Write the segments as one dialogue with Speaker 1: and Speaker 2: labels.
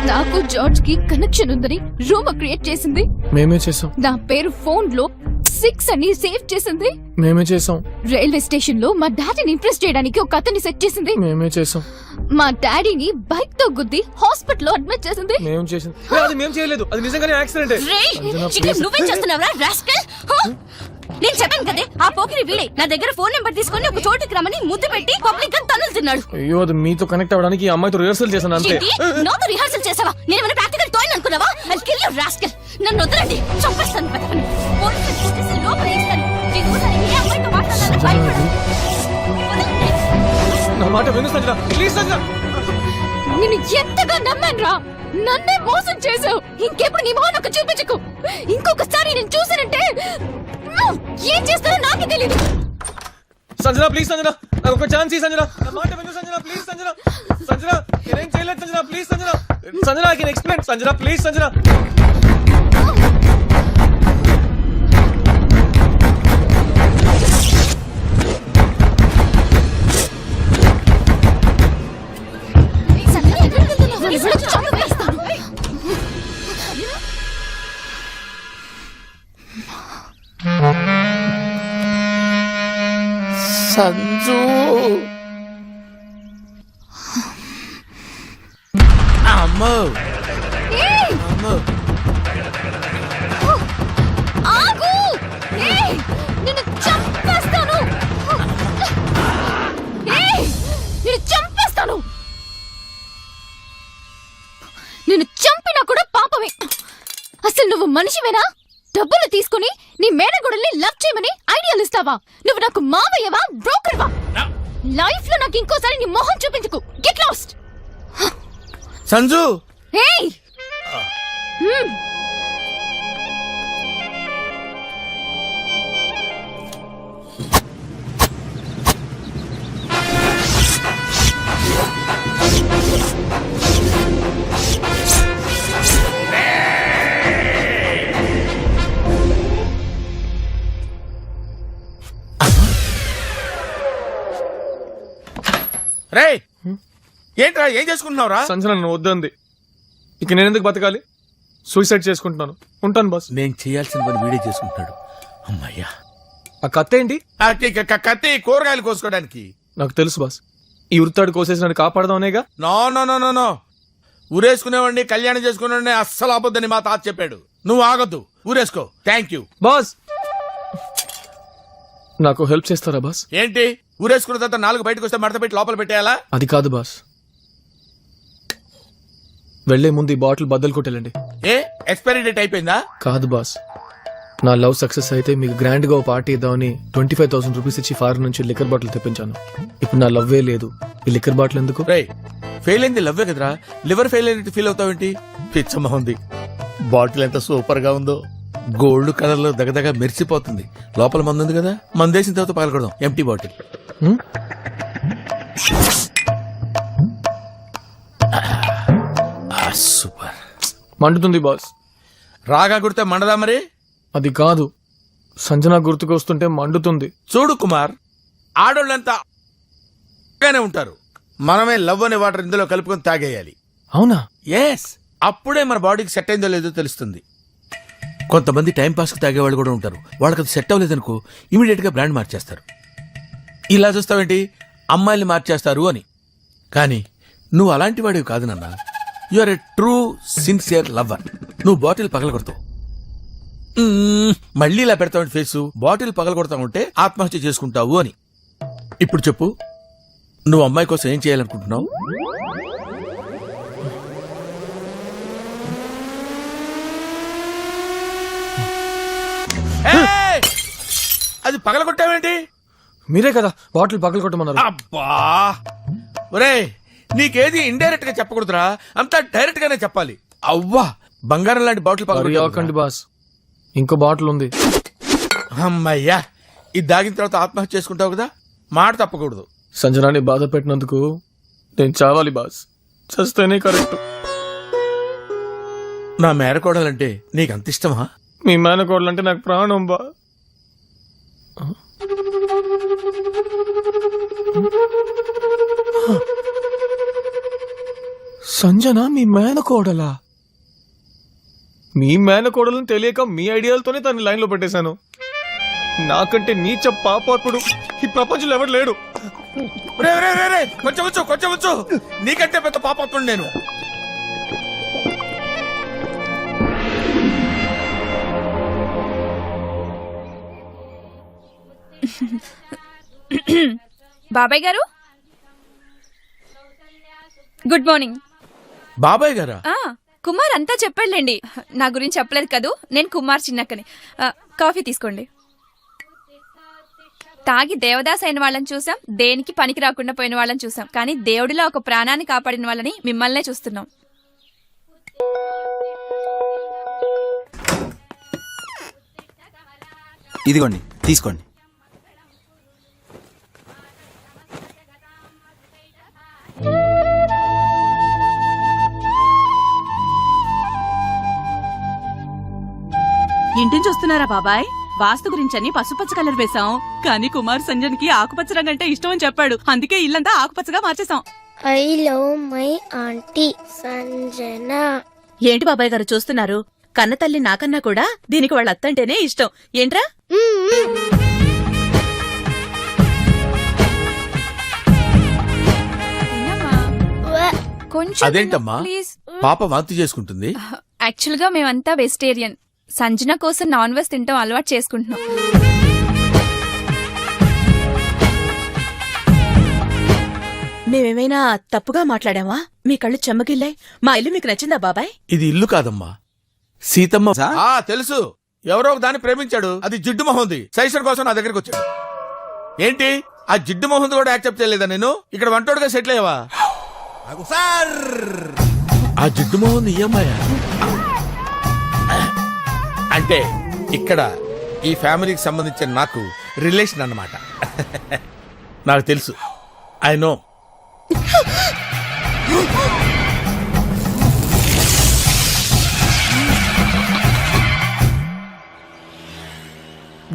Speaker 1: నాకు జార్జ్ కి కనెక్షన్ ఉందని రూమర్ క్రియేట్ చేసింది
Speaker 2: మేమే చేసాం.
Speaker 1: నా పేరు ఫోన్ లో 6 అని సేవ్ చేసింది
Speaker 2: మేమే చేసాం.
Speaker 1: రైల్వే స్టేషన్ లో మా డాడీని ఇంప్రెస్ చేయడానికి ఒక అతన్ని సెట్ చేసింది.
Speaker 2: మేమే చేసాం.
Speaker 1: మా డాడీని బైక్ తో గుద్ది హాస్పిటల్ లో అడ్మిట్ చేసింది.
Speaker 2: మేము చేసింది. అది మేము చేయలేదు. అది నిజంగానే యాక్సిడెంట్.
Speaker 1: నువ్వేం చేస్తున్నావురా రాస్కల్? నేను చెప్పాను కదే ఆ పోకిరి వీడే నా దగ్గర ఫోన్ నెంబర్ తీసుకొని ఒక చోటుకి రమ్మని ముద్దు పెట్టి పబ్లిక్ గా తన్నులు తిన్నాడు.
Speaker 2: అయ్యో అది మీతో కనెక్ట్ అవ్వడానికి ఈ అమ్మాయితో రిహర్సల్ చేశాను అంతే.
Speaker 1: నాతో రిహర్సల్ చేసావా? నేను ఏమైనా ప్రాక్టికల్ టోయ్ అనుకున్నావా? I kill you rascal. నన్ను వదలండి, చంపేస్తాను. పోలీసులు చూసి లోపల వేస్తాను. నేను ఊసరికి ఏ అమ్మాయితో మాట్లాడాలని భయపడు.
Speaker 2: నా మాట విను సంజన, ప్లీజ్ సంజన.
Speaker 1: నిన్ను ఎంతగా నమ్మానురా, నన్నే మోసం చేసావు. ఇంకెప్పుడు నీ మొహం నాకు చూపించకు. ఇంకొకసారి నేను చూసానంటే ఏం చేస్తానో నాకే తెలీదు.
Speaker 2: సంజన ప్లీజ్ సంజన, నాకు ఒక ఛాన్స్ ఇ సంజన. నా మాట విను సంజన, ప్లీజ్ సంజన. సంజన నేనేం చేయలేదు Sanjana, please Sanjana. Sanjana I can explain Sanjana, please Sanjana. Sanju అమ్మో అమ్మో
Speaker 1: ఆగు. నిన్ను చంపేస్తాను. నిన్ను చంపేస్తాను. నిన్ను చంపినా కూడా పాపమే. అసలు నువ్వు మనిషివేనా? డబ్బులు తీసుకుని నీ మేనగోడల్ని లవ్ చేయమని ఐడియాలు ఇస్తావా? నువ్వు నాకు మావయ్యవా, బ్రోకర్వా? లైఫ్ లో నాకు ఇంకోసారి నీ మొహం చూపించుకు. Get lost.
Speaker 2: సంజు
Speaker 1: ఏయ్
Speaker 3: రే ఏంట్రా, ఏం చేసుకుంటున్నావురా?
Speaker 2: సంజన నన్ను వద్దంది. ఇక నేను ఎందుకు బతకాలి? సూసైడ్ చేసుకుంటున్నాను. ఉంటాను బాస్.
Speaker 3: నేను చేయాల్సిన పని వీడే చేసుకుంటున్నాడు. అమ్మయ్యా.
Speaker 2: ఆ కత్తి ఏంటి?
Speaker 3: కత్తి కూరగాయలు కోసుకోవడానికి.
Speaker 2: నాకు తెలుసు బాస్. ఈ వృత్తాడు కోసేసి కాపాడదామనేగా.
Speaker 3: No no no no no ఊరేసుకునేవాడిని కళ్యాణం చేసుకునేవాడిని అస్సలు ఆపొద్దని మా తాత చెప్పాడు. నువ్వు ఆగొద్దు, ఊరేసుకో. Thank you
Speaker 2: boss. నాకు హెల్ప్ చేస్తారా బాస్?
Speaker 3: ఏంటి, ఊరేసుకున్న తర్వాత 4 బయటకు వస్తే మడత పెట్టి లోపల పెట్టేయాలా?
Speaker 2: అది కాదు బాస్. వెళ్లే ముందు ఈ బాటిల్ బద్దలు కొట్టేలండి.
Speaker 3: ఏ ఎక్స్పైరీ డేట్ అయిపోయిందా?
Speaker 2: కాదు బాస్, నా లవ్ సక్సెస్ అయితే మీకు గ్రాండ్ గా పార్టీ ఇద్దామని 25,000 రూపీస్ ఇచ్చి ఫారెన్ నుంచి లిక్కర్ బాటిల్ తెప్పించాను. ఇప్పుడు నా లవ్వే లేదు, ఈ లిక్కర్ బాటిల్ ఎందుకు?
Speaker 3: రే ఫెయిల్ అయింది లవ్వే కదరా, లివర్ ఫెయిల్ అయినట్టు ఫీల్ అవుతావేంటి? పిచ్చమ్మ ఉంది. బాటిల్ ఎంత సూపర్ గా ఉందో, గోల్డ్ కలర్ లో దగదగ మెరిసిపోతుంది. లోపల మందు ఉంది కదా, మందేసిన తర్వాత పగలకూడదాం. Empty bottle. సూపర్.
Speaker 2: మండుతుంది బాస్.
Speaker 3: రాగా గుర్తే మండదా మరి?
Speaker 2: అది కాదు, సంజన గుర్తుకు వస్తుంటే మండుతుంది.
Speaker 3: చూడు కుమార్, ఆడోళ్ళంతా ఉంటారు. మనమే లవ్ అనే వాటర్ ఇందులో కలుపుకొని తాగేయాలి.
Speaker 2: అవునా?
Speaker 3: ఎస్, అప్పుడే మన బాడీకి సెట్ అయిందో లేదో తెలుస్తుంది. కొంతమంది టైం పాస్ కి తాగేవాళ్ళు కూడా ఉంటారు. వాళ్ళకి అది సెట్ అవ్వలేదనుకో ఇమీడియట్ గా బ్రాండ్ మార్చేస్తారు. ఇలా చూస్తావేంటి, అమ్మాయిల్ని మార్చేస్తారు అని. కానీ నువ్వు అలాంటి వాడివి కాదు నాన్న. You are a true sincere lover. నువ్వు బాటిల్ పగలగొడతావు, మళ్ళీ ఇలా పెడతావు ఫేసు. బాటిల్ పగలగొడతా ఉంటే ఆత్మహత్య చేసుకుంటావు అని. ఇప్పుడు చెప్పు, నువ్వు అమ్మాయి కోసం ఏం చేయాలనుకుంటున్నావు? అది పగలగొట్టావేంటి?
Speaker 2: మీరే కదా బాటిల్ పగలగొట్టమన్నారు.
Speaker 3: అబ్బా ఒరే, నీకేది ఇండైరెక్ట్ గా చెప్పకూడదురా, అంతా డైరెక్ట్ గానే చెప్పాలి. అవ్వా, బంగారం లాంటి బాటిల్
Speaker 2: పగలగొట్టకండి బాస్, ఇంకో బాటిల్ ఉంది.
Speaker 3: అమ్మయ్యా, ఇది దాగిన తర్వాత ఆత్మహత్య చేసుకుంటావు కదా, మాట తప్పకూడదు.
Speaker 2: సంజనాన్ని బాధ పెట్టినందుకు నేను చావాలి బాస్, చస్తేనే కరెక్ట్.
Speaker 3: నా మేనకోడలంటే నీకు అంత ఇష్టమా?
Speaker 2: మీ మేనకోడలంటే నాకు ప్రాణం బా. సంజన మీ మేనకోడలా? మీ మేనకోడలను తెలియక మీ ఐడియాలతోనే తన లైన్ లో పెట్టేశాను. నాకంటే నీచ పాపాత్ముడు ఈ ప్రపంచంలో ఎవరు లేడు.
Speaker 3: రే, రే, రే, రే, కొంచెం ఉంచు, కొంచెం ఉంచు. నీకంటే పెద్ద పాపత్తుడు నేను.
Speaker 4: బాబాయ్ గారు గుడ్ మార్నింగ్.
Speaker 3: బాబాయ్ గారా?
Speaker 4: కుమార్ అంతా చెప్పాడులేండి. నా గురించి చెప్పలేదు కదూ. నేను కుమార్ చిన్నక్కని. కాఫీ తీసుకోండి. తాగి దేవదాస్ అయిన వాళ్ళని చూసాం, దేనికి పనికి రాకుండా పోయిన వాళ్ళని చూసాం, కానీ దేవుడిలో ఒక ప్రాణాన్ని కాపాడిన వాళ్ళని మిమ్మల్నే చూస్తున్నాం.
Speaker 5: ఇదిగోండి తీసుకోండి.
Speaker 6: ఇంటిని చూస్తున్నారా బాబాయ్? వాస్తు గురించని పసుపచ్చ కలర్ వేశాం, కానీ కుమార్ సంజన్ కి ఆకుపచ్చ రంగు అంటే ఇష్టం అని చెప్పాడు. అందుకే ఇల్లంతా ఆకుపచ్చగా మార్చేశాం.
Speaker 7: I love my aunty Sanjana.
Speaker 6: ఏంటి బాబాయ్ గారు చూస్తున్నారు? కన్నతల్లి నాకన్నా కూడా దీనికి వాళ్ళ అత్తంటేనే ఇష్టం. ఏంట్రా?
Speaker 4: కొంచెం
Speaker 3: అదేంటమ్మా
Speaker 4: ప్లీజ్.
Speaker 3: పాప వాంతి చేసుకుంటుంది?
Speaker 4: యాక్చువల్ గా మేమంతా వెజిటేరియన్. సంజన కోసం నాన్ వెజ్ తింటాం అలవాటు చేసుకుంటున్నాం.
Speaker 6: మేమేమైనా తప్పుగా మాట్లాడామా? మీ కళ్ళు చెమ్మగిల్లాయి. మా ఇల్లు మీకు నచ్చిందా బాబాయ్?
Speaker 3: ఇది ఇల్లు కాదమ్మా, సీతమ్మ. తెలుసు, ఎవరో ఒక దాన్ని ప్రేమించాడు. అది జిడ్డు మొహంది. సైషన్ కోసం నా దగ్గరికి వచ్చాడు. ఏంటి ఆ జిడ్డు మొహంది కూడా యాక్సెప్ట్ చేయలేదా? నేను ఇక్కడ వంటోడుగా సెటిల్ అయ్యావా? ఆ జిడ్డు మొహంది ఈ అమ్మాయా? అంటే ఇక్కడ ఈ ఫ్యామిలీకి సంబంధించిన నాకు రిలేషన్ అన్నమాట. నాకు తెలుసు, I know.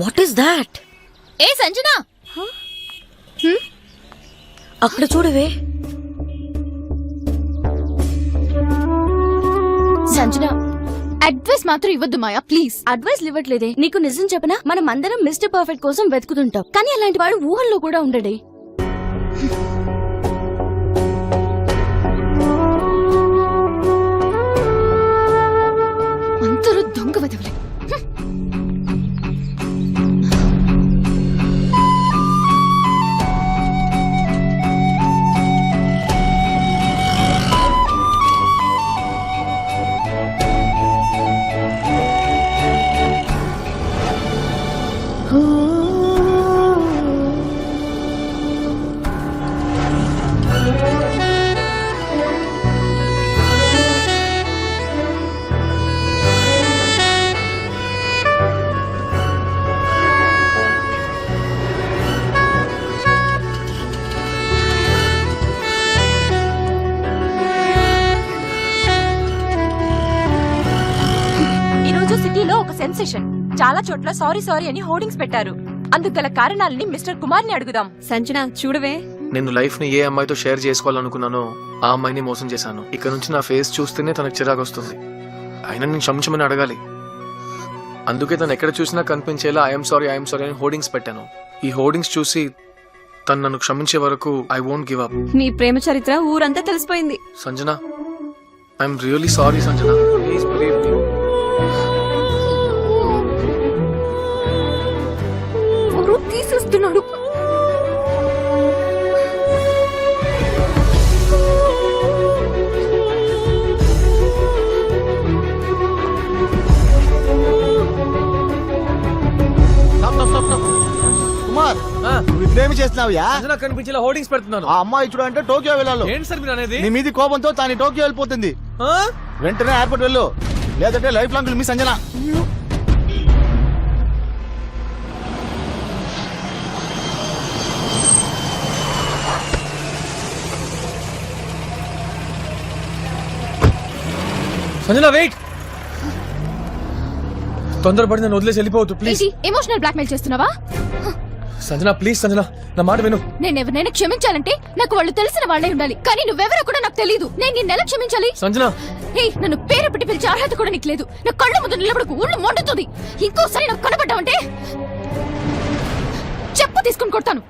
Speaker 6: What is that?
Speaker 1: ఏ సంజన,
Speaker 6: అక్కడ చూడవే.
Speaker 1: సంజన అడ్వైస్ మాత్రం ఇవ్వద్దు మాయా, ప్లీజ్.
Speaker 8: అడ్వైస్ ఇవ్వట్లేదే. నీకు నిజం చెప్పనా, మనం అందరం మిస్టర్ పర్ఫెక్ట్ కోసం వెతుకుతుంటాం, కానీ అలాంటి వాడు ఊహల్లో కూడా ఉండడే.
Speaker 1: అందరూ దొంగ వదవలే.
Speaker 8: సిటీలో ఒక సెన్సేషన్. చాలా చోట్ల సారీ సారీ అని హోర్డింగ్స్ పెట్టారు. అందుకు గల కారణాలని మిస్టర్ కుమార్ ని అడుగుదాం.
Speaker 4: సంజన చూడవే.
Speaker 2: నేను లైఫ్ ని ఏ అమ్మాయితో షేర్ చేసుకోవాలనుకున్నానో ఆ అమ్మాయిని మోసం చేశాను. ఇక్కడ నుంచి నా ఫేస్ చూస్తేనే తనకు చిరాకు వస్తుంది. అయినా నేను క్షమించమని అడగాలి. అందుకే తను ఎక్కడ చూసినా కనిపించేలా ఐఎమ్ సారీ అని హోర్డింగ్స్ పెట్టాను. ఈ హోర్డింగ్స్ చూసి తను నన్ను క్షమించే వరకు ఐ వోంట్ గివ్ అప్.
Speaker 4: నీ ప్రేమ చరిత్ర ఊరంతా తెలిసిపోయింది.
Speaker 2: Sanjana, I'm really sorry Sanjana, please believe me.
Speaker 8: తీసేస్తున్నాడు.
Speaker 5: కుమార్, నువ్వు ఇప్పుడేమి చేస్తున్నావుయా?
Speaker 2: సంజన కనిపించేలా హోర్డింగ్స్ పెడుతున్నాను.
Speaker 5: ఆ అమ్మాయి చూడంటే టోక్యో వెళ్ళాలి.
Speaker 2: ఏంటి సార్ మీరు అనేది?
Speaker 5: నీ మీది కోపంతో తాను టోక్యో వెళ్ళిపోతుంది. వెంటనే ఎయిర్పోర్ట్ వెళ్ళు, లేదంటే లైఫ్ లాంగ్ మీ సంజన.
Speaker 2: సంజన వెయిట్. తొందరపడి నన్ను వదిలేసి వెళ్ళిపోవద్దు ప్లీజ్.
Speaker 1: ఎమోషనల్ బ్లాక్మెయిల్ చేస్తున్నావా?
Speaker 2: సంజన ప్లీజ్ సంజన నా మాట విను.
Speaker 1: నేను ఎవరినైనా క్షమించాలంటే నాకు వాళ్ళు తెలిసిన వాళ్ళే ఉండాలి, కానీ నువ్వెవరో కూడా నాకు తెలియదు. నేను నిన్నెలా క్షమించాలి?
Speaker 2: సంజన
Speaker 1: ఏయ్, నన్ను పేరు పెట్టి పిలిచే అర్హత కూడా నీకు లేదు. నా కళ్ళు ముందు నిలబడకు, ఊళ్ళు మండుతుంది. ఇంకోసారి నాకు కనబడ్డావంటే చెప్పు తీసుకుని కొడతాను.